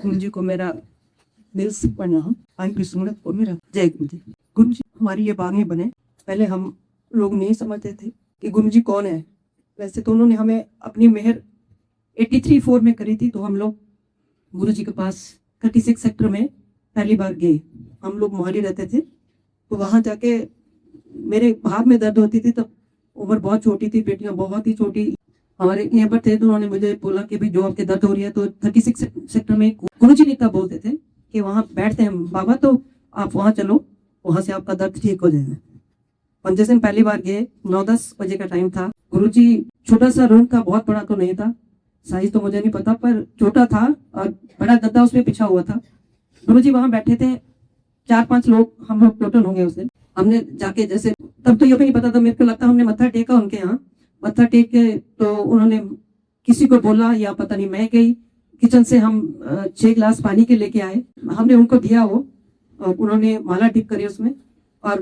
गुरु जी को मेरा दिल से प्रणाम। आपकी सुनत को मेरा जय गुरु जी। गुरु जी हमारी ये बातें बने, पहले हम लोग नहीं समझते थे कि गुरु जी कौन है। वैसे तो उन्होंने हमें अपनी मेहर 83-4 में करी थी, तो हम लोग गुरु जी के पास 36 सेक्टर में पहली बार गए। हम लोग मोहाली रहते थे, तो वहाँ जाके मेरे हाथ में दर्द होती थी, तब उम्र बहुत छोटी थी, बेटियां बहुत ही छोटी। हमारे नेबर थे, तो उन्होंने मुझे बोला कि भाई जो आपके दर्द हो रही है, तो 36 सेक्टर में गुरु जी नेता बोलते थे कि वहाँ बैठते हैं बाबा, तो आप वहाँ चलो, वहां से आपका दर्द ठीक हो जाएगा। और जैसे हम पहली बार गए, 9-10 बजे का टाइम था। गुरु जी छोटा सा रूम था, बहुत बड़ा तो नहीं था, साइज तो मुझे नहीं पता, पर छोटा था और बड़ा गद्दा उसमें बिछा हुआ था। गुरु जी वहां बैठे थे, 4-5 लोग हम लोग टोटल होंगे उस दिन। हमने जाके जैसे, तब तो ये भी नहीं पता था, मेरे को लगता हमने मत्था टेका उनके यहाँ। मत्था टेक के तो उन्होंने किसी को बोला या पता नहीं, मैं गई किचन से, हम 6 गिलास पानी के लेके आए, हमने उनको दिया, वो उन्होंने माला टिप करी उसमें, और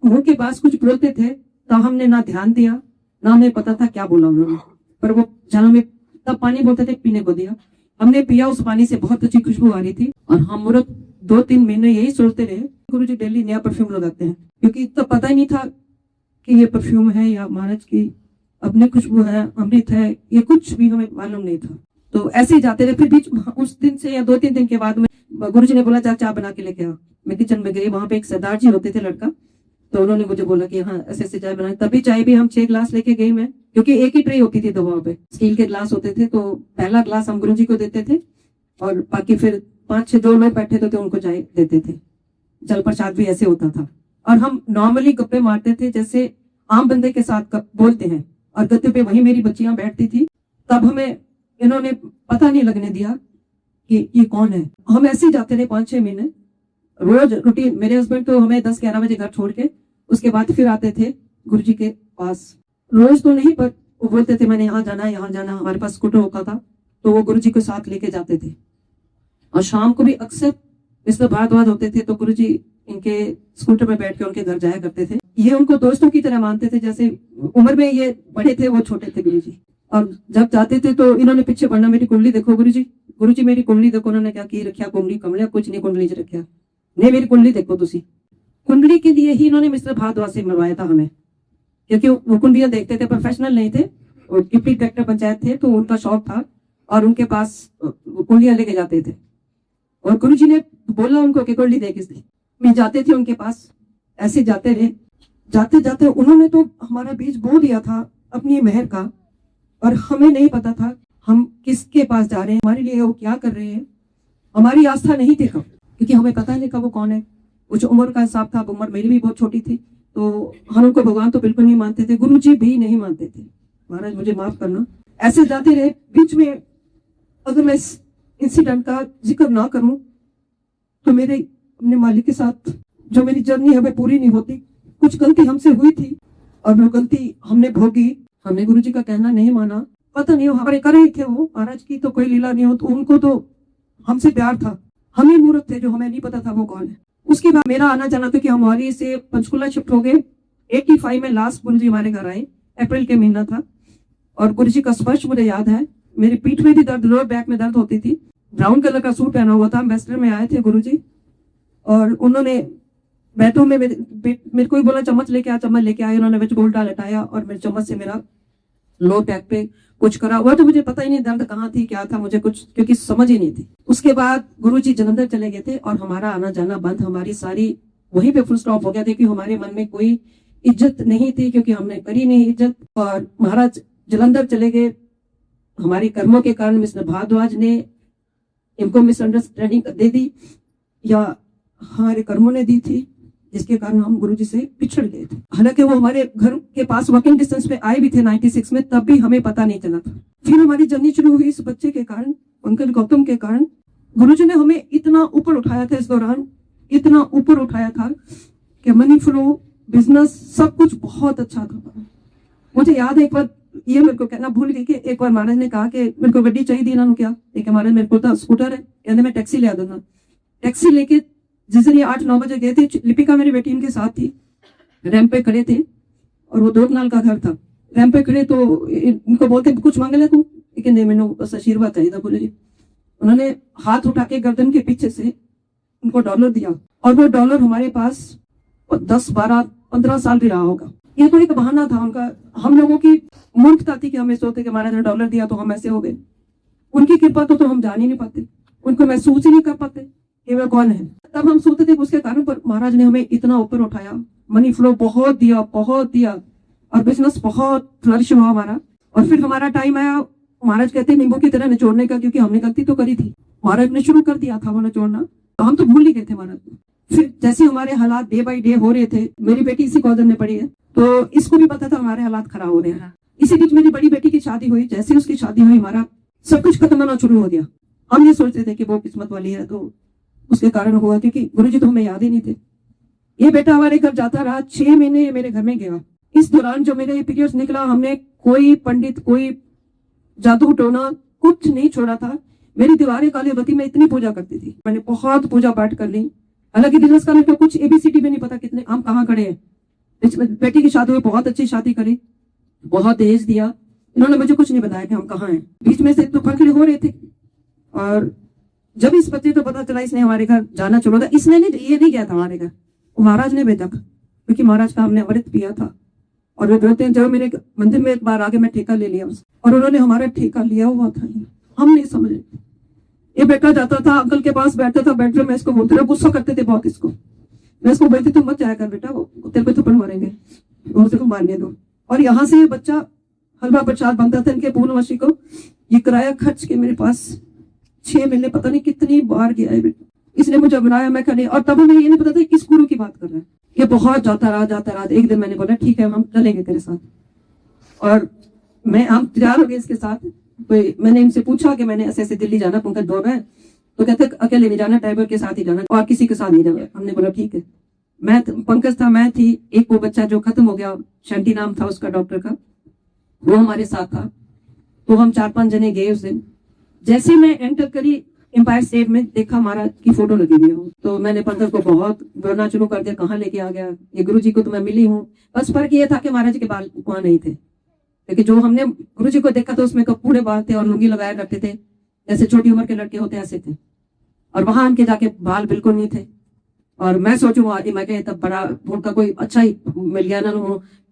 मुंह के पास कुछ बोलते थे, तो हमने ना ध्यान दिया, ना हमें पता था क्या बोला उन्होंने, पर वो जल में तब पानी बोलते थे, पीने को दिया। हमने पिया, उस पानी से बहुत अच्छी खुशबू आ रही थी, और हम लोग 2-3 महीने यही सोचते रहे गुरु जी डेली नया परफ्यूम लगाते हैं, क्योंकि तब पता ही नहीं था कि ये परफ्यूम है या महाराज की अपनी खुशबू है, अमृत है, ये कुछ भी हमें मालूम नहीं था। तो ऐसे ही जाते रहे। फिर बीच उस दिन से या 2-3 दिन के बाद में गुरु जी ने बोला चाय बना के लेके आओ। मैं किचन में गई, वहां पे एक सरदार जी होते थे, लड़का, तो उन्होंने मुझे बोला कि हाँ ऐसे ऐसे चाय बनाई। तभी चाय भी हम 6 गिलास लेके गई मैं, क्योंकि एक ही ट्रे होती थी, तो वहां पे स्टील के गिलास होते थे, तो पहला गिलास हम गुरु जी को देते थे, और बाकी फिर 5-6 जो लोग बैठे थे उनको चाय देते थे। जल प्रसाद भी ऐसे होता था, और हम नॉर्मली गप्पे मारते थे जैसे आम बंदे के साथ बोलते हैं, और गद्दे पे वही मेरी बच्चियां बैठती थी। तब हमें इन्होंने पता नहीं लगने दिया कि ये कौन है। हम ऐसे ही जाते रहे 5-6 महीने, रोज रूटीन। मेरे हस्बैंड तो हमें 10-11 बजे घर छोड़ के उसके बाद फिर आते थे गुरु जी के पास। रोज तो नहीं, पर वो बोलते थे मैंने यहाँ जाना है, यहाँ जाना। हमारे पास स्कूटर होता था, तो वो गुरु जी को साथ लेके जाते थे। और शाम को भी अक्सर मिस्टर भारद्वाज होते थे, तो गुरु जी इनके स्कूटर में बैठ के उनके घर जाया करते थे। ये उनको दोस्तों की तरह मानते थे, जैसे उम्र में ये बड़े थे, वो छोटे थे गुरु जी। और जब जाते थे तो इन्होंने पीछे पढ़ना, मेरी कुंडली देखो गुरु जी मेरी कुंडली देखो। उन्होंने क्या की रखा, कुंडली कमलिया कुछ नहीं कुंडली च रखा, नहीं मेरी कुंडली देखो तुसी। कुंडली के लिए ही इन्होंने मिस्टर भारद्वाज से मरवाया था हमें, क्योंकि वो कुंडलियां देखते थे, प्रोफेशनल नहीं थे, और डिप्टी कलेक्टर पंचायत थे, तो उनका शौक था, और उनके पास कुंडलियां लेके जाते थे। और गुरु जी ने बोला उनको कि कुंडली देख इसलिए मैं जाते थे उनके पास। ऐसे जाते रहे, जाते जाते उन्होंने तो हमारा बीज बो दिया था अपनी मेहर का, और हमें नहीं पता था हम किसके पास जा रहे हैं, हमारे लिए वो क्या कर रहे हैं। हमारी आस्था नहीं थी कब, क्योंकि हमें पता नहीं कब वो कौन है। कुछ उम्र का हिसाब था, उम्र मेरी भी बहुत छोटी थी, तो हम उनको भगवान तो बिल्कुल नहीं मानते थे, गुरु जी भी नहीं मानते थे। महाराज मुझे माफ करना। ऐसे जाते रहे। बीच में अगर मैं इस इंसिडेंट का जिक्र ना करूं तो मेरे अपने मालिक के साथ जो मेरी जर्नी है वो पूरी नहीं होती। कुछ गलती हमसे हुई थी, और वो गलती हमने भोगी। हमने गुरु जी का कहना नहीं माना, पता नहीं हमारे कर ही थे वो। महाराज की तो कोई लीला नहीं हो, तो उनको तो हमसे प्यार था, हम ही मूर्ख थे जो हमें नहीं पता था वो कौन है। उसके बाद मेरा आना जाना था कि हम मोहाली से पंचकुला शिफ्ट हो गए। 85 में लास्ट गुरु जी हमारे घर आए, अप्रैल के महीना था, और गुरु जी का स्पर्श मुझे याद है। मेरी पीठ में भी दर्द, लोअर बैक में दर्द होती थी। ब्राउन कलर का सूट पहना हुआ था, एम्बेसडर में आए थे गुरु जी, और उन्होंने बैठो में मेरे को ही बोला चम्मच लेके आ, चम्मच लेके आए। उन्होंने बिच गोल्डा लटाया, और मेरे चम्मच से मेरा लोअर बैक पे कुछ करा हुआ, तो मुझे पता ही नहीं दर्द कहाँ थी, क्या था, मुझे कुछ क्योंकि समझ ही नहीं थी। उसके बाद गुरु जी जलंधर चले गए थे, और हमारा आना जाना बंद, हमारी सारी वहीं पे फुल स्टॉप हो गया था, कि हमारे मन में कोई इज्जत नहीं थी, क्योंकि हमने करी नहीं इज्जत। और महाराज जलंधर चले गए, हमारी कर्मों के कारण मिस्टर भारद्वाज ने इनको मिसअंडरस्टैंडिंग दे दी, या हमारे कर्मों ने दी थी, जिसके कारण हम गुरुजी से पिछड़ गए थे। हालांकि वो हमारे घर के पास वॉकिंग डिस्टेंस पे आए भी थे 96 में, तब भी हमें पता नहीं चला था। फिर हमारी जर्नी शुरू हुई इस बच्चे के कारण, अंकल गौतम के कारण। गुरुजी ने हमें इतना ऊपर उठाया था, इस दौरान इतना ऊपर उठाया था कि मनी फ्लो, बिजनेस, सब कुछ बहुत अच्छा था। मुझे याद है एक बार, ये मेरे को कहना भूल गई, कि एक बार महाराज ने कहा कि मेरे को गड्डी चाहिए, इन्होंने क्या एक महाराज मेरे को तो स्कूटर है, कहते मैं टैक्सी ले आ दूंगा। टैक्सी लेके जिस दिन ये 8-9 बजे गए थे, लिपिका मेरी बेटी इनके साथ थी, रैंप पे खड़े थे, और वो 2 कनाल का घर था। रैंप पे खड़े तो इनको बोलते कुछ मांग ले तू, लेकिन नहीं, मैंने बस आशीर्वाद चाहिए था बोले जी। उन्होंने हाथ उठा के गर्दन के पीछे से उनको डॉलर दिया और वो डॉलर हमारे पास 10, 12, 15 साल भी रहा होगा। ये तो एक बहाना था उनका। हम लोगों की मूर्खता थी कि हमें सोचते कि महाराज ने डॉलर दिया तो हम ऐसे हो गए। उनकी कृपा तो हम जान ही नहीं पाते, उनको महसूस ही नहीं कर पाते कि वे कौन है। तब हम सोचते थे उसके कारण पर महाराज ने हमें इतना ऊपर उठाया, मनी फ्लो बहुत दिया और बिजनेस बहुत फ्लरिश हुआ हमारा। और फिर हमारा टाइम आया, महाराज कहते नींबू की तरह निचोड़ने का, क्योंकि हमने गलती तो करी थी। महाराज ने शुरू कर दिया था वो निचोड़ना, तो हम तो भूल ही गए थे महाराज को। फिर जैसे हमारे हालात डे बाई डे हो रहे थे, मेरी बेटी इसी कॉलेज में पढ़ी है, तो इसको भी पता था हमारे हालात खराब हो रहे हैं। इसी बीच मेरी बड़ी बेटी की शादी हुई। जैसे उसकी शादी हुई, हमारा सब कुछ खत्म होना शुरू हो गया। हम ये सोचते थे कि वो किस्मत वाली है तो उसके कारण हुआ, क्योंकि गुरुजी तो हमें याद ही नहीं थे। ये बेटा हमारे घर जाता रहा, 6 महीने मेरे घर में गया। इस दौरान जो मेरे पीरियड्स निकला, हमने कोई पंडित, कोई जादू टोना कुछ नहीं छोड़ा था। मेरी दीवारें काली बत्ती में इतनी पूजा करती थी, मैंने बहुत पूजा पाठ कर ली। हालांकि बिजनेस का तो कुछ ABCD भी नहीं पता कितने हम कहाँ खड़े हैं। बेटी की शादी हुई, बहुत अच्छी शादी करी, बहुत दहेज दिया। इन्होंने मुझे कुछ नहीं बताया कि हम कहाँ हैं। बीच में से तो फंकड़े हो रहे थे, और जब इस बच्चे को पता चला इसने हमारे घर जाना शुरू था, इसने ये नहीं गया था हमारे घर, महाराज ने भेजा, क्योंकि महाराज का हमने अमृत पिया था। और वे बोलते हैं, जब मेरे मंदिर में एक बार आगे मैं ठेका ले लिया और उन्होंने हमारा ठेका लिया हुआ था, हम नहीं समझे। ये बेटा जाता था, अंकल के पास बैठता था बेडरूम में, इसको बोलते रहे, गुस्सा करते थे बहुत इसको। मैं इसको बोलती तुम मत जाया कर बेटा, वो तेरे को थप्पड़ मारेंगे, उसे को मारने दो। और यहाँ से ये बच्चा हलवा प्रसाद बनता था इनके पूर्णमासी को, ये किराया खर्च के मेरे पास 6 महीने पता नहीं कितनी बार गया है बेटा। इसने मुझे बनाया, मैं खड़ी, और तब हमें ये नहीं पता था किस गुरु की बात कर रहा है। ये बहुत जाता रहा। एक दिन मैंने बोला ठीक है हम चलेंगे तेरे साथ, और हम तैयार हो गए इसके साथ। तो मैंने इनसे पूछा कि मैंने ऐसे दिल्ली जाना, पंकज दौड़ है, तो कहते अकेले नहीं जाना, ड्राइवर के साथ ही जाना और किसी के साथ नहीं जाना। हमने बोला ठीक है। मैं पंकज था, मैं थी, एक वो बच्चा जो खत्म हो गया, शंटी नाम था उसका डॉक्टर का, वो हमारे साथ था। तो हम 4-5 जने गए उस दिन। जैसे मैं एंटर करी एम्पायर स्टेट में, देखा महाराज की फोटो लगी हुई है, तो मैंने पंकज को बहुत बोलना शुरू कर दिया, कहाँ लेके आ गया, ये गुरुजी को तो मैं मिली हूँ। बस फर्क ये था कि महाराज के बाल वहां नहीं थे, लेकिन जो हमने गुरुजी को देखा तो उसमें पूरे बाल थे और लुंगी लगाए रखते थे, जैसे छोटी उम्र के लड़के होते ऐसे थे। और वहां उनके जाके बाल बिल्कुल नहीं थे। और मैं सोचू मैं तब बड़ा उनका कोई अच्छा ही मिल गया ना,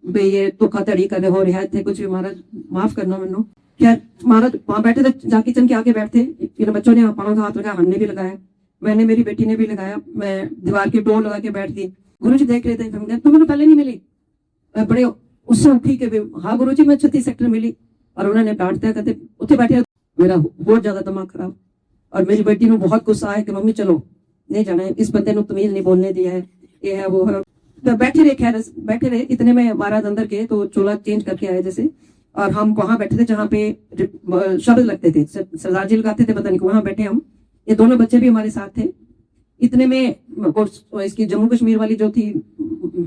ये तो खतड़ी करे हो रहा थे कुछ भी, महाराज माफ करना मैनू। क्या महाराज वहां बैठे थे, जा किचन के आगे बैठते, इन बच्चों ने पाँव का हाथ लगाया, हमने भी लगाया, मैंने, मेरी बेटी ने भी लगाया। मैं दीवार के डोर लगा के बैठ गई। गुरुजी देख रहे थे, हम गए तो मैंने पहले नहीं मिली, बड़े उससे उठी के हाँ गुरुजी मैं 36 सेक्टर मिली। और उन्होंने डांटते कहते उठे बैठे, मेरा बहुत ज्यादा दिमाग खराब। और मेरी बेटी ने बहुत गुस्सा आया कि मम्मी चलो नहीं जाना है, इस बंदे ने तमीज नहीं बोलने दिया है, ये है वो है। तो बैठे रहे, खैर बैठे रहे। इतने में महाराज अंदर के तो चोला चेंज करके आए जैसे, और हम वहां बैठे थे जहाँ पे शब्द लगते थे, सरदार जी लगाते थे, पता नहीं वहां बैठे हम। ये दोनों बच्चे भी हमारे साथ थे। इतने में इसकी जम्मू कश्मीर वाली जो थी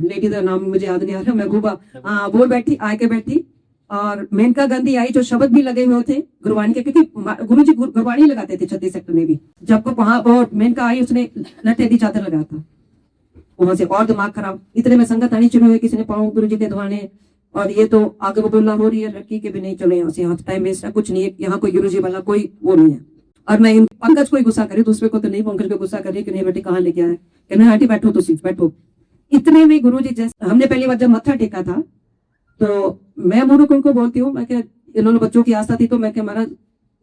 लेडी का नाम मुझे याद नहीं आ रहा, महबूबा, हाँ वो बैठी, आके बैठी। और मेनका गांधी आई, जो शब्द भी लगे हुए थे गुरबाणी के, क्योंकि गुरुजी गुरबाणी लगाते थे 36 सेक्टर में भी। जब वहां वो मेनका आई, उसने लटे दी चादर लगाया था, वहां से और दिमाग खराब। इतने में संगत आनी शुरू हुई, किसी ने पाँव गुरुजी के धुआने, और ये तो आगे बबुल्ला हो रही है लड़की के भी, नहीं चलो यहाँ से, यहाँ टाइम वेस्ट है, कुछ नहीं है यहाँ, कोई गुरुजी वाला कोई वो नहीं है। और मैं पंकज को ही गुस्सा करी, दूसरे को तो नहीं, पंकज को गुस्सा करी कि नहीं बेटी कहाँ लेके आए, कहना आंटी बैठो तो सीट बैठो। इतने में गुरुजी, जैसे हमने पहली बार जब मत्था टेका था, तो मैं मूर्ख उनको बोलती हूँ, मैं इन्होंने बच्चों की आस्था थी, तो मैं महाराज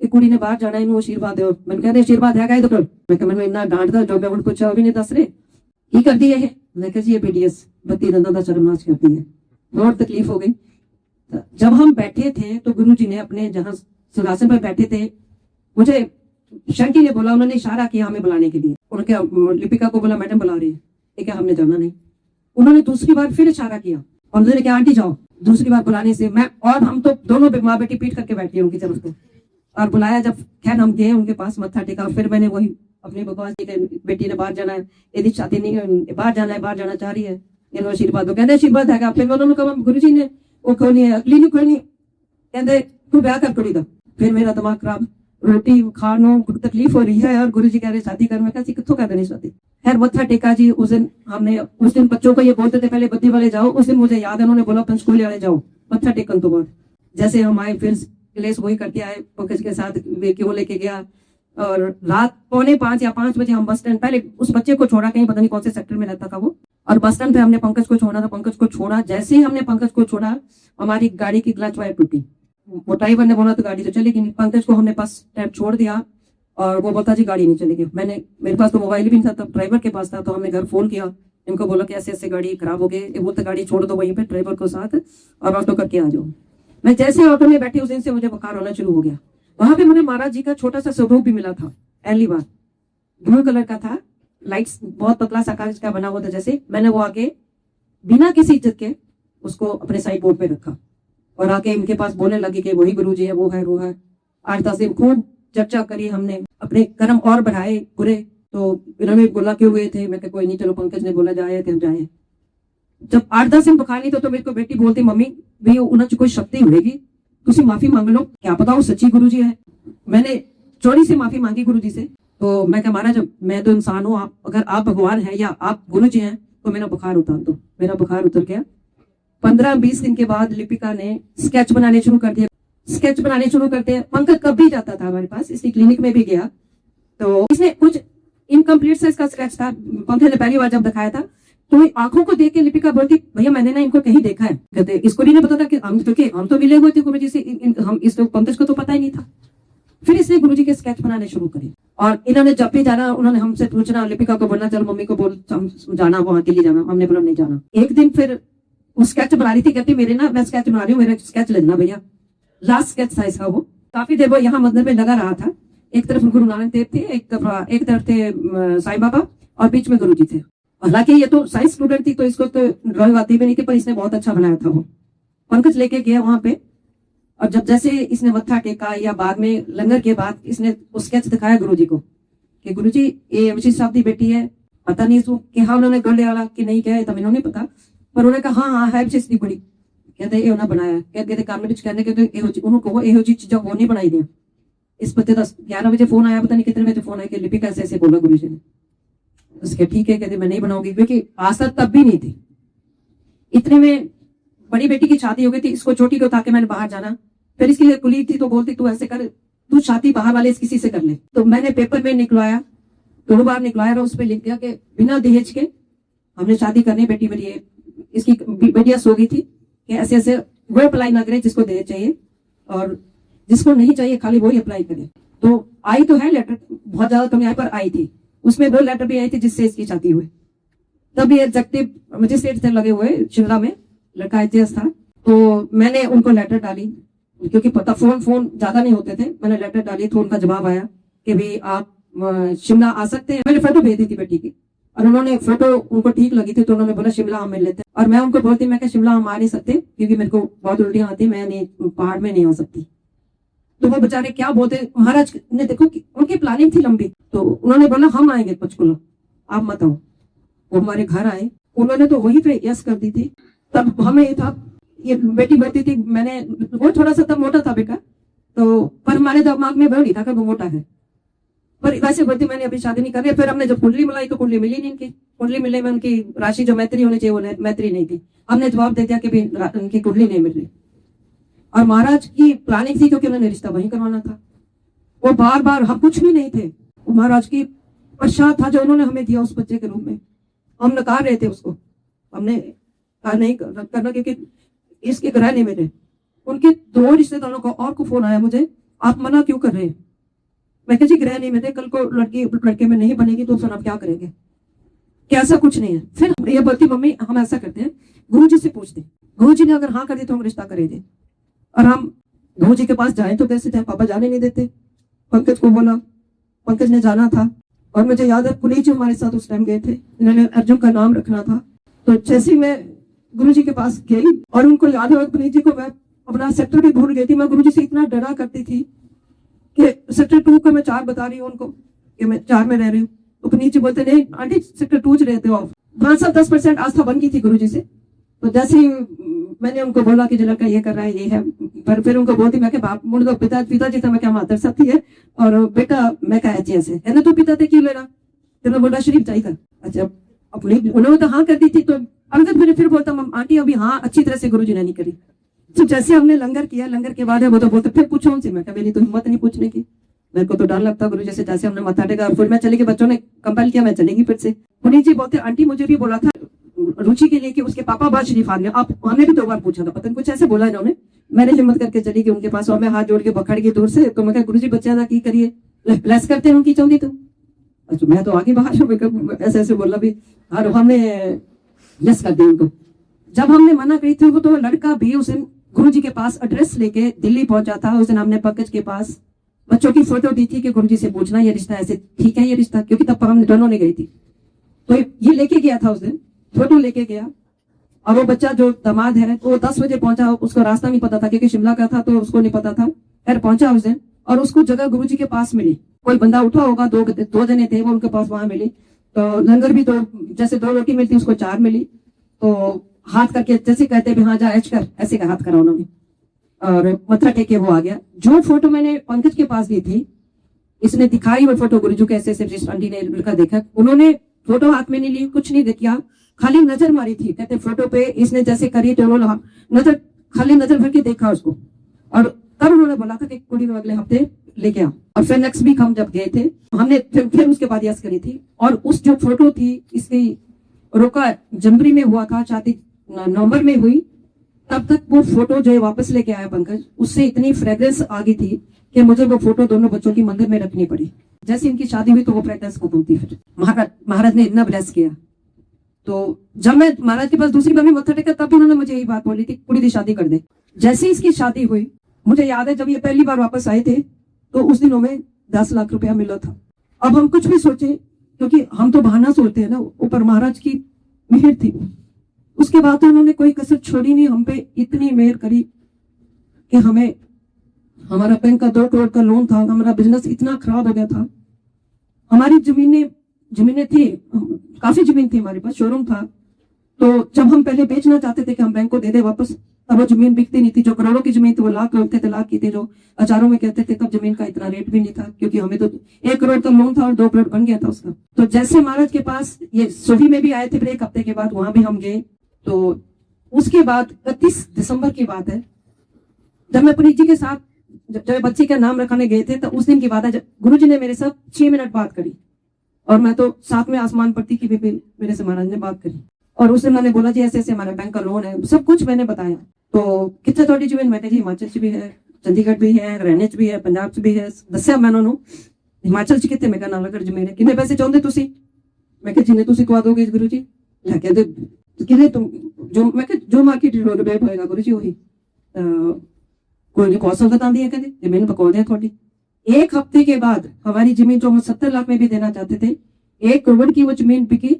एक कुड़ी ने बाहर जाना है, आशीर्वाद दो। मैंने कहते आशीर्वाद है तो मैं इतना डांटता, जो मैं उनको कुछ अभी नहीं दस रहे ही कर दिए है। मैं कह ये BDS 32 दंदा का शर्मनाश करती है, बहुत तकलीफ हो गई। जब हम बैठे थे तो गुरुजी ने अपने जहाँ सिंहासन पर बैठे थे, मुझे शंकी ने बोला, उन्होंने इशारा किया हमें बुलाने के लिए। उनके लिपिका को बोला मैडम बुला रही है, क्या हमने जाना नहीं। उन्होंने दूसरी बार फिर इशारा किया और उन्होंने कहा आंटी जाओ। दूसरी बार बुलाने से मैं और हम तो दोनों माँ बेटी पीट करके बैठ गए उनकी तरफ को, और बुलाया। जब खैर हम गए उनके पास, मत्था टेका, फिर मैंने वही अपनी भगवान जी के बेटी ने बाहर जाना है, यदि शादी नहीं है, बाहर जाना है, बाहर जाना चाह रही है, इन्होंने आशीर्वाद दो, कहते आशीर्वाद है। फिर उन्होंने कहा गुरुजी ने वो खोनी है, अगली नहीं खोनी, कहते तू ब्याह कर कुड़ी का। फिर मेरा दिमाग खराब, रोटी खानो तकलीफ हो रही है, और गुरुजी कह रहे शादी कर। मैं कहती कितों कर देनी शादी। खैर मत्था टेका जी। उस दिन बच्चों को ये बोलते थे पहले बद्दी वाले जाओ, उस दिन मुझे याद है उन्होंने बोला पंचकूले वाले जाओ। मत्था टेकन तो बाद जैसे हम आए, फिर क्लेश वही करके आए, पंकज के साथ क्यों लेके गया, और रात 4:45 या 5 बजे हम बस स्टैंड, पहले उस बच्चे को छोड़ा, कहीं पता नहीं कौन से सेक्टर में रहता था वो, और बस स्टैंड पे हमने पंकज को छोड़ा था। पंकज को छोड़ा, जैसे ही हमने पंकज को छोड़ा हमारी गाड़ी की क्लच वायर टूटी। वो ड्राइवर ने बोला तो गाड़ी तो चलेगी नहीं। पंकज को हमने बस स्टैंड छोड़ दिया और वो बोलता जी गाड़ी नहीं चलेगी। मेरे पास तो मोबाइल भी नहीं था, तब ड्राइवर के पास था, तो हमने घर फोन किया, इनको बोला कि ऐसे ऐसे गाड़ी खराब हो गई, वो तो गाड़ी छोड़ दो वहीं पे ड्राइवर को साथ और ऑटो करके आ जाओ। मैं जैसे ऑटो में बैठी उस दिन से मुझे बुखार होना शुरू हो गया। वहां पे मुझे महाराज जी का छोटा सा स्वरूप भी मिला था, पहली बार ब्लू कलर का था, लाइट्स बहुत पतला सा कागज का बना हुआ था। जैसे मैंने वो आके बिना किसी इज्जत के उसको अपने साइड बोर्ड पे रखा और आके इनके पास बोलने लगी कि वही गुरु जी है, वो है वो है। 8-10 दिन खूब चर्चा करी हमने, अपने कर्म और बढ़ाए बुरे। तो इन्होंने बोला क्यों गए थे, मैं कहा कोई नहीं, चलो पंकज ने बोला जाए थे हम जाए। जब 8-10 दिन बुखार नहीं तो मेरे को बेटी बोलती मम्मी भी उन्हें कोई शक्ति होगी, तुसी माफी मांग लो, क्या पता वो सच्ची गुरु जी है। मैंने चोरी से माफी मांगी गुरु जी से। तो मैं कहा महाराज मैं तो इंसान हूँ, आप अगर आप भगवान है या आप गुरु जी हैं तो मेरा बुखार उतार दो। मेरा बुखार उतर गया। 15-20 दिन के बाद लिपिका ने स्केच बनाने शुरू कर दिया। स्केच बनाने शुरू करते हैं। पंकज कभी जाता था हमारे पास, इसकी क्लिनिक में भी गया तो इसने कुछ इनकम्प्लीट सा इसका स्केच था। पंकज ने पहली बार जब दिखाया था तो आंखों को देख के लिपिका बोलती भैया मैंने ना इनको कहीं देखा है। कहते इसको नहीं पता था कि हम तो मिले हुए थे गुरु जी से, हम इस पंकज को तो पता ही नहीं था। फिर इसने गुरु जी के स्केच बनाने शुरू करे और इन्होंने जब भी जाना उन्होंने हमसे पूछना, लिपिका को बोलना चल मम्मी को बोल जाना वहां दिल्ली जाना। हमने बोला नहीं जाना। एक दिन फिर वो स्केच बना रही थी, कहती मेरे ना मैं स्केच बना रही हूँ, मेरा स्केच लेना भैया। लास्ट स्केच था इसका। वो काफी देर वो यहाँ मंदिर में लगा रहा था। एक तरफ गुरु नानक देव थे, एक तरफ थे साईं बाबा और बीच में गुरु जी थे। हालांकि ये तो साइंस स्टूडेंट थी तो इसको तो ड्राइंग आती भी नहीं थी, पर इसने बहुत अच्छा बनाया था। वो पंकज लेके गया वहां पे और जब जैसे इसने मत्था टेका या बाद में लंगर के बाद इसने उस स्केच दिखाया गुरु जी को कि गुरु जी ये विशिष्ट साहब की बेटी है। पता नहीं इसको क्या उन्होंने गले वाला कि नहीं क्या है तब इन्होंने पता, पर उन्होंने कहा हाँ है विशिष्ट की बड़ी। कहते ये उन्होंने बनाया, कहते काम में कहने के उनको एहो जी चीजा वो नहीं बनाई दी। इस पते 11 बजे फोन आया, पता नहीं कितने बजे फोन आया कि लिपिका ऐसे ऐसे बोला गुरु जी ने। उसके ठीक है, कहते मैं नहीं बनाऊंगी, क्योंकि आस्था तब भी नहीं थी। इतने में बड़ी बेटी की शादी हो गई थी, इसको छोटी को ताकि मैंने बाहर जाना। फिर इसकी लिए कुली थी तो बोलती तू ऐसे कर, तू शादी बाहर वाले किसी से कर ले। तो मैंने पेपर में निकलवाया, 2 बार निकलवाया और उस पर लिख दिया कि बिना दहेज के हमने शादी करनी। बेटी मेरी इसकी बेटियां सो गई थी कि ऐसे ऐसे वो अप्लाई ना करे जिसको दहेज चाहिए और जिसको नहीं चाहिए खाली वही अप्लाई करे। तो आई तो है लेटर, बहुत ज्यादा तो नहीं आई पर आई थी। उसमें वो लेटर भी आई थी जिससे इसकी शादी हुई। तब ये एग्जेक्टिव मजिस्ट्रेट थे लगे हुए शिमला में, लड़का IAS था। तो मैंने उनको लेटर डाली, क्योंकि पता फोन ज्यादा नहीं होते थे। मैंने लेटर डाली तो उनका जवाब आया कि भाई आप शिमला आ सकते हैं। मैंने फोटो भेज दी थी बेटी की और उन्होंने फोटो उनको ठीक लगी थी तो उन्होंने बोला शिमला हम मिल लेते। और मैं उनको बोलती मैं शिमला हम आ नहीं सकते क्योंकि मेरे को बहुत उल्टियां आती, मैं नहीं पहाड़ में नहीं आ सकती। तो वो बेचारे क्या बोलते, महाराज ने देखो कि उनकी प्लानिंग थी लंबी, तो उन्होंने बोला हम आएंगे पंचकुला, आप मत आओ। वो हमारे घर आए, उन्होंने तो वही पे यस कर दी थी। तब हमें ये था, ये बेटी बढ़ती थी, मैंने वो थोड़ा सा तब मोटा था बेटा, तो पर हमारे दिमाग में वो नहीं था कि वो मोटा है। पर वैसे बोलती मैंने अभी शादी नहीं करनी। फिर हमने जब कुंडली मिलाई तो कुंडली मिली नहीं। इनकी कुंडली मिलने में उनकी राशि जो मैत्री होनी चाहिए वो मैत्री नहीं थी। हमने जवाब दे दिया कि भाई उनकी कुंडली नहीं मिल रही। और महाराज की प्लानिंग थी क्योंकि उन्होंने रिश्ता वहीं करवाना था। वो बार बार, हम कुछ भी नहीं थे, वो महाराज की प्रसाद था जो उन्होंने हमें दिया उस बच्चे के रूप में। हम नकार रहे थे उसको, हमने कहा नहीं करना क्योंकि इसके ग्रह नहीं मिले। उनके 2 रिश्तेदारों का और को फोन आया मुझे, आप मना क्यों कर रहे हैं? मैं कहा जी ग्रह नहीं मिले, कल को लड़के में नहीं बनेगी तो फिर आप क्या करेंगे? क्या ऐसा कुछ नहीं है। फिर ये बोलती मम्मी हम ऐसा करते हैं, गुरु जी से पूछते, गुरु जी ने अगर हाँ कर दी तो हम रिश्ता करेंगे। और हम गुरु जी के पास जाए तो कैसे जाए, पापा जाने नहीं देते। पंकज को बोला, पंकज ने जाना था। और मुझे याद है पुनीत जी हमारे साथ उस टाइम गए थे, इन्होंने अर्जुन का नाम रखना था। तो जैसे मैं गुरु जी के पास गई और उनको याद है पुनीत जी को मैं अपना सेक्टर भी भूल गई थी। मैं गुरु जी से इतना डरा करती थी कि सेक्टर 2 का मैं 4 बता रही हूँ उनको कि मैं 4 में रह रही हूँ। तो पुनीत जी बोलते नहीं आंटी सेक्टर 2 रहते हो आप। 5-10% आस्था बन गई थी गुरु जी से। तो जैसे ही मैंने उनको बोला कि जो लड़का ये कर रहा है ये है, पर फिर उनको बोलती मैं बाप मुझे तो पिताजी था, मैं क्या मातर साथी है और बेटा मैं क्या ऐसे है ना, तो पिता थे क्यों लेना, तो बोला शरीफ चाहिए। अच्छा अपनी उन्होंने तो हाँ कर दी थी। तो अंगद मुझे फिर बोलता आंटी अभी हाँ अच्छी तरह से गुरु जी ने नहीं करी। तो जैसे हमने लंगर किया, लंगर के बाद है वो तो बोलते फिर पूछो उनसे। मैं मेरी तो हिम्मत नहीं पूछने की। मेरे को तो डर लगता गुरु जी से, जैसे हमने मत्था टेका फिर मैं चली गई, बच्चों ने कंपेल किया मैं चलेगी फिर से। पुनीत जी बोलते आंटी मुझे भी बोला था रुचि के लिए कि उसके पापा बहुत शरीफ आदमी, आप हमने भी 2 बार पूछा था, पता नहीं कुछ ऐसे बोला इन्होंने। मैंने हिम्मत करके चली गई उनके पास और मैं हाथ जोड़ के बखड़ गई दूर से। तो मैं कहा गुरु जी बच्चा था की करिए, ब्लेस करते हैं उनकी चाहती तो। अच्छा मैं तो आगे बाहर ऐसे ऐसे बोला भी, और हमने ब्लेस कर दिया उनको। जब हमने मना करी थी वो तो लड़का भी उस दिन गुरु जी के पास एड्रेस लेके दिल्ली पहुंचा था। उस दिन हमने पंकज के पास बच्चों की फोटो दी थी कि गुरु जी से पूछना ये रिश्ता ऐसे ठीक है ये रिश्ता, क्योंकि तब हम दोनों ने गई थी। तो ये लेके गया था उस दिन, फोटो लेके गया। और वो बच्चा जो दामाद है वो 10 बजे पहुंचा, उसको रास्ता नहीं पता था क्योंकि शिमला का था तो उसको नहीं पता था। खैर पहुंचा उस दिन और उसको जगह गुरु जी के पास मिली। कोई बंदा उठा होगा, 2 जने थे वो उनके पास वहां मिली। तो लंगर भी तो जैसे 2 रोटी मिलती उसको 4 मिली। तो हाथ करके जैसे कहते भी हाँ जा ऐश कर, ऐसे का हाथ करा उन्होंने और मत्था टेके वो आ गया। जो फोटो मैंने पंकज के पास दी थी इसने दिखाई वो फोटो गुरु जी को, ऐसे आंटी ने लड़का देखा। उन्होंने फोटो हाथ में नहीं ली, कुछ नहीं किया, खाली नजर मारी थी। कहते फोटो पे इसने जैसे करी तो नजर खाली नजर भर के देखा उसको। और तब उन्होंने बोला था कि कुड़ी को अगले हफ्ते लेके आओ। और फिर नेक्स्ट वीक हम जब गए थे हमने फिर उसके बाद यस करी थी। और उस जो फोटो थी इसकी रोका जनवरी में हुआ था, शादी नवंबर में हुई। तब तक वो फोटो जो है वापस लेके आया पंकज, उससे इतनी फ्रेग्रेंस आ गई थी कि मुझे वो फोटो दोनों बच्चों की मंदिर में रखनी पड़ी। जैसे इनकी शादी हुई तो वो फ्रेग्रेंस खत्म थी। फिर महाराज ने इतना ब्लेस किया। तो जब मैं महाराज के पास दूसरी बार भी मत्था टेका तब उन्होंने मुझे यही बात बोली थी कुड़ी दी शादी कर दे। जैसे इसकी शादी हुई मुझे याद है जब ये पहली बार वापस आए थे तो उस दिनों में 10 लाख रुपया मिला था। अब हम कुछ भी सोचे क्योंकि हम तो बहाना सोचते हैं ना, ऊपर महाराज की मेहर थी। उसके बाद तो उन्होंने कोई कसर छोड़ी नहीं, हम पे इतनी मेहर करी कि हमें हमारा बैंक का 2 करोड़ का लोन था, हमारा बिजनेस इतना खराब हो गया था। हमारी जमीनें थी, काफी जमीन थी हमारे पास, शोरूम था। तो जब हम पहले बेचना चाहते थे कि हम बैंक को दे दे वापस, तब वो जमीन बिकती नहीं थी। जो करोड़ों की जमीन थी वो लाख बोलते थे, लाख की थी। जो हजारों में कहते थे तब जमीन का इतना रेट भी नहीं था क्योंकि हमें तो 1 करोड़ का लोन था और 2 करोड़ बन गया था उसका। तो जैसे महाराज के पास ये सोही में भी आए थे, फिर 1 हफ्ते के बाद वहां भी हम गए। तो उसके बाद 31 दिसंबर की बात है जब मैं पुनीत जी के साथ जब बच्ची का नाम रखाने गए थे, तो उस दिन की बात है जब गुरु जी ने मेरे साथ 6 मिनट बात करी और मैं तो 7वें आसमान पर थी कि मेरे से महाराज ने बात करी। और उस दिन मैंने बोला जी ऐसे ऐसे हमारे बैंक का लोन है, सब कुछ मैंने बताया। तो कितने थोड़ी जमीन, मैंने जी हिमाचल च भी है, चंडीगढ़ भी है, हरियाणा च भी है, पंजाब च भी है। दस्या मैं उन्होंने हिमाचल च कितने, मैं कहा नालागढ़ जमीन है। कितने पैसे चाहते तुसी? मैं कहा जिन्हें तुसी कवा दोगे गुरु जी। कहते कितने तुम जो, मैं कहा जो मार्केट रेट होएगा गुरु जी वही। कोई कौशल बताती है कहते जमीन बकौल है थोड़ी। 1 हफ्ते के बाद हमारी जमीन जो हम 70 लाख में भी देना चाहते थे, 1 करोड़ की वो जमीन बिकी।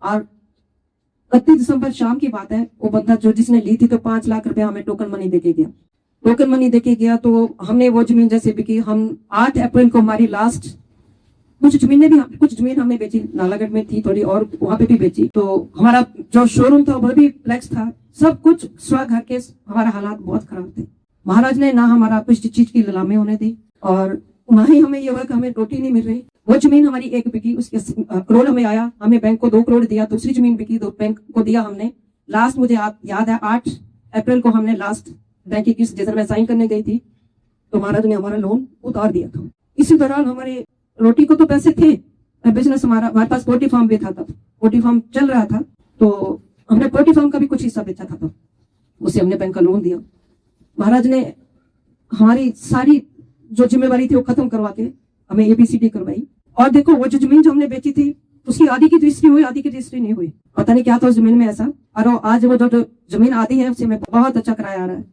और 31 दिसंबर शाम की बात है, वो बंदा जो जिसने ली थी तो 5 लाख रुपया हमें टोकन मनी देके गया। टोकन मनी देके गया तो हमने वो जमीन जैसे बिकी। हम 8 अप्रैल को हमारी लास्ट कुछ जमीन हमने बेची, नालागढ़ में थी थोड़ी और वहां पे भी बेची। तो हमारा जो शोरूम था वो भी फ्लैक्स था, सब कुछ स्व घर के। हमारा हालात बहुत खराब थे। महाराज ने ना हमारा कुछ चीज की नीलामी होने दी और ना ही हमें ये हुआ कि हमें रोटी नहीं मिल रही। वो जमीन हमारी 1 बिकी, उसके करोड़ हमें आया, हमने बैंक को 2 करोड़ दिया। दूसरी जमीन बिकी, 2 बैंक को दिया हमने। लास्ट मुझे याद है 8 अप्रैल को हमने लास्ट बैंक की किस्त जिस दिन मैं साइन करने गई थी तो महाराज ने हमारा लोन उतार दिया था। इसी दौरान हमारे रोटी को तो पैसे थे, बिजनेस हमारे पास पोल्ट्री फार्म भी था, तब पोल्ट्री फार्म चल रहा था। तो हमने पोल्ट्री फार्म का भी कुछ हिस्सा बेचा था, तब उसे हमने बैंक का लोन दिया। महाराज ने हमारी सारी जो जिम्मेवारी थी वो खत्म करवा के हमें ABCD करवाई। और देखो वो जो जमीन जो हमने बेची थी उसकी आधी की रजिस्ट्री हुई, आधी की रजिस्ट्री नहीं हुई। पता नहीं क्या था उस जमीन में ऐसा। और आज वो जो जमीन आधी है उससे मैं बहुत अच्छा किराया आ रहा है।